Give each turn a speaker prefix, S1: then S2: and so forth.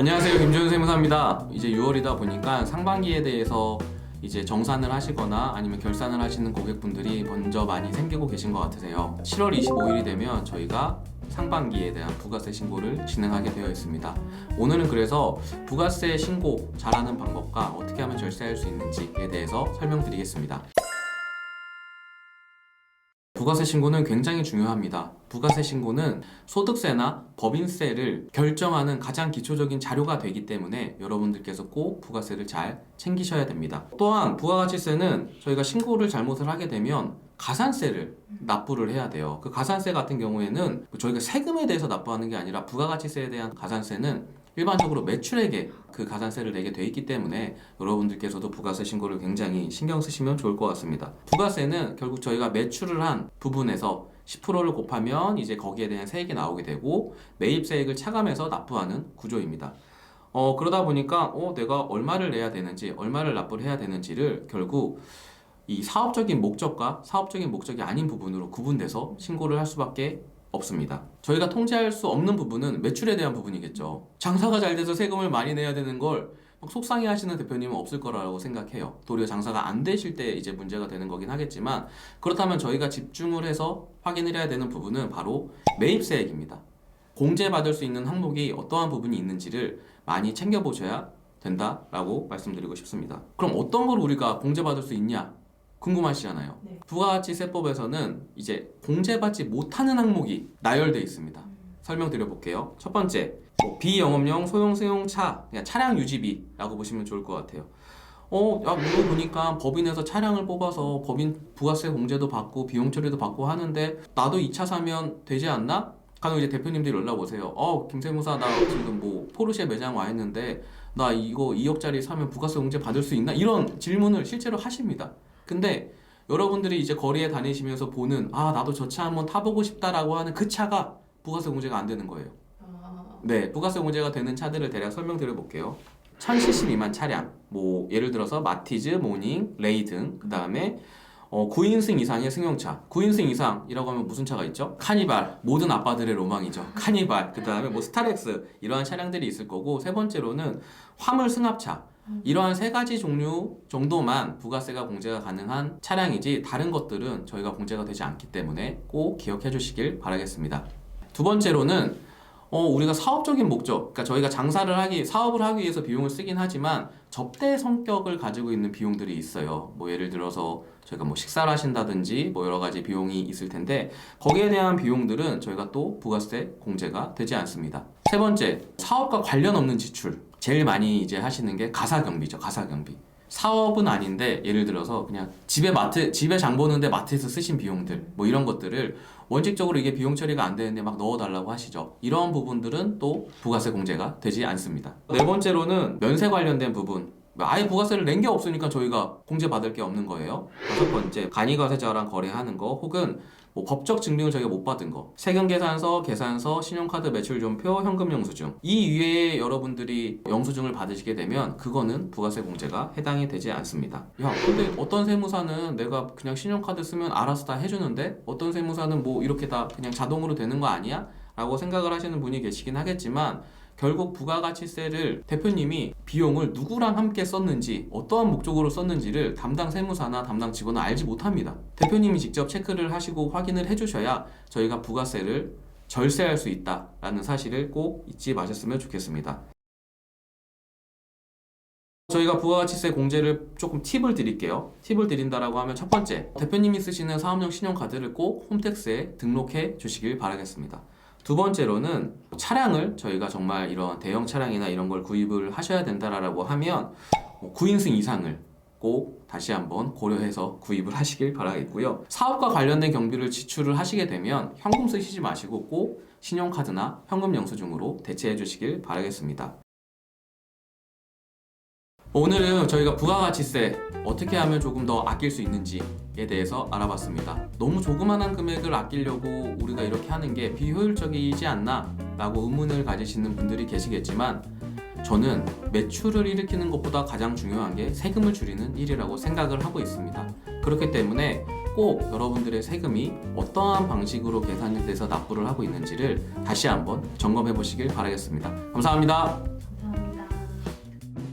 S1: 안녕하세요, 김준우 세무사입니다. 이제 6월이다 보니까 상반기에 대해서 이제 정산을 하시거나 아니면 결산을 하시는 고객분들이 먼저 많이 생기고 계신 것 같으세요. 7월 25일이 되면 저희가 상반기에 대한 부가세 신고를 진행하게 되어 있습니다. 오늘은 그래서 부가세 신고 잘하는 방법과 어떻게 하면 절세할 수 있는지에 대해서 설명드리겠습니다. 부가세 신고는 굉장히 중요합니다. 부가세 신고는 소득세나 법인세를 결정하는 가장 기초적인 자료가 되기 때문에 여러분들께서 꼭 부가세를 잘 챙기셔야 됩니다. 또한 부가가치세는 저희가 신고를 잘못을 하게 되면 가산세를 납부를 해야 돼요. 그 가산세 같은 경우에는 저희가 세금에 대해서 납부하는 게 아니라 부가가치세에 대한 가산세는 일반적으로 매출액에 그 가산세를 내게 돼 있기 때문에 여러분들께서도 부가세 신고를 굉장히 신경 쓰시면 좋을 것 같습니다. 부가세는 결국 저희가 매출을 한 부분에서 10%를 곱하면 이제 거기에 대한 세액이 나오게 되고 매입세액을 차감해서 납부하는 구조입니다. 그러다 보니까 내가 얼마를 내야 되는지, 얼마를 납부를 해야 되는지를 결국 이 사업적인 목적과 사업적인 목적이 아닌 부분으로 구분돼서 신고를 할 수밖에 없습니다. 저희가 통제할 수 없는 부분은 매출에 대한 부분이겠죠. 장사가 잘 돼서 세금을 많이 내야 되는 걸 속상해 하시는 대표님은 없을 거라고 생각해요. 도리어 장사가 안 되실 때 이제 문제가 되는 거긴 하겠지만, 그렇다면 저희가 집중을 해서 확인을 해야 되는 부분은 바로 매입세액입니다. 공제받을 수 있는 항목이 어떠한 부분이 있는지를 많이 챙겨보셔야 된다라고 말씀드리고 싶습니다. 그럼 어떤 걸 우리가 공제받을 수 있냐? 궁금하시잖아요. 네. 부가가치세법에서는 이제 공제받지 못하는 항목이 나열되어 있습니다. 설명드려 볼게요. 첫 번째, 비영업용 소형 승용차, 그냥 차량 유지비라고 보시면 좋을 것 같아요. 물어보니까 법인에서 차량을 뽑아서 법인 부가세 공제도 받고 비용 처리도 받고 하는데 나도 이 차 사면 되지 않나? 간혹 이제 대표님들이 연락 오세요. 김세무사 나 지금 뭐 포르쉐 매장 와 있는데 나 이거 2억짜리 사면 부가세 공제 받을 수 있나? 이런 질문을 실제로 하십니다. 근데 여러분들이 이제 거리에 다니시면서 보는 나도 저 차 한번 타보고 싶다라고 하는 그 차가 부가세 공제가 안 되는 거예요. 네, 부가세 공제가 되는 차들을 대략 설명드려 볼게요. 1000cc 미만 차량, 뭐 예를 들어서 마티즈, 모닝, 레이 등, 그 다음에 9인승 이상의 승용차. 9인승 이상이라고 하면 무슨 차가 있죠? 카니발, 모든 아빠들의 로망이죠. 카니발, 그 다음에 뭐 스타렉스, 이러한 차량들이 있을 거고, 세 번째로는 화물 승합차. 이러한 세 가지 종류 정도만 부가세가 공제가 가능한 차량이지 다른 것들은 저희가 공제가 되지 않기 때문에 꼭 기억해 주시길 바라겠습니다. 두 번째로는 우리가 사업적인 목적, 그러니까 저희가 사업을 하기 위해서 비용을 쓰긴 하지만 접대 성격을 가지고 있는 비용들이 있어요. 뭐 예를 들어서 저희가 뭐 식사를 하신다든지 뭐 여러 가지 비용이 있을 텐데 거기에 대한 비용들은 저희가 또 부가세 공제가 되지 않습니다. 세 번째, 사업과 관련 없는 지출. 제일 많이 이제 하시는 게 가사경비죠. 가사경비. 사업은 아닌데 예를 들어서 그냥 집에 장 보는데 마트에서 쓰신 비용들 뭐 이런 것들을 원칙적으로 이게 비용 처리가 안 되는데 막 넣어달라고 하시죠. 이런 부분들은 또 부가세 공제가 되지 않습니다. 네 번째로는 면세 관련된 부분. 아예 부가세를 낸 게 없으니까 저희가 공제받을 게 없는 거예요. 다섯 번째, 간이과세자랑 거래하는 거 혹은 뭐 법적 증빙을 저희가 못 받은 거, 세금계산서, 계산서, 신용카드 매출존표, 현금영수증, 이 위에 여러분들이 영수증을 받으시게 되면 그거는 부가세 공제가 해당이 되지 않습니다. 근데 어떤 세무사는 내가 그냥 신용카드 쓰면 알아서 다 해주는데 어떤 세무사는 뭐 이렇게 다 그냥 자동으로 되는 거 아니야? 라고 생각을 하시는 분이 계시긴 하겠지만 결국 부가가치세를 대표님이 비용을 누구랑 함께 썼는지 어떠한 목적으로 썼는지를 담당 세무사나 담당 직원은 알지 못합니다. 대표님이 직접 체크를 하시고 확인을 해주셔야 저희가 부가세를 절세할 수 있다라는 사실을 꼭 잊지 마셨으면 좋겠습니다. 저희가 부가가치세 공제를 조금 팁을 드릴게요. 팁을 드린다라고 하면 첫 번째, 대표님이 쓰시는 사업용 신용카드를 꼭 홈택스에 등록해 주시길 바라겠습니다. 두 번째로는 차량을 저희가 정말 이런 대형 차량이나 이런 걸 구입을 하셔야 된다라고 하면 9인승 이상을 꼭 다시 한번 고려해서 구입을 하시길 바라겠고요. 사업과 관련된 경비를 지출을 하시게 되면 현금 쓰시지 마시고 꼭 신용카드나 현금 영수증으로 대체해 주시길 바라겠습니다. 오늘은 저희가 부가가치세 어떻게 하면 조금 더 아낄 수 있는지에 대해서 알아봤습니다. 너무 조그만한 금액을 아끼려고 우리가 이렇게 하는 게 비효율적이지 않나? 라고 의문을 가지시는 분들이 계시겠지만 저는 매출을 일으키는 것보다 가장 중요한 게 세금을 줄이는 일이라고 생각을 하고 있습니다. 그렇기 때문에 꼭 여러분들의 세금이 어떠한 방식으로 계산이 돼서 납부를 하고 있는지를 다시 한번 점검해 보시길 바라겠습니다. 감사합니다.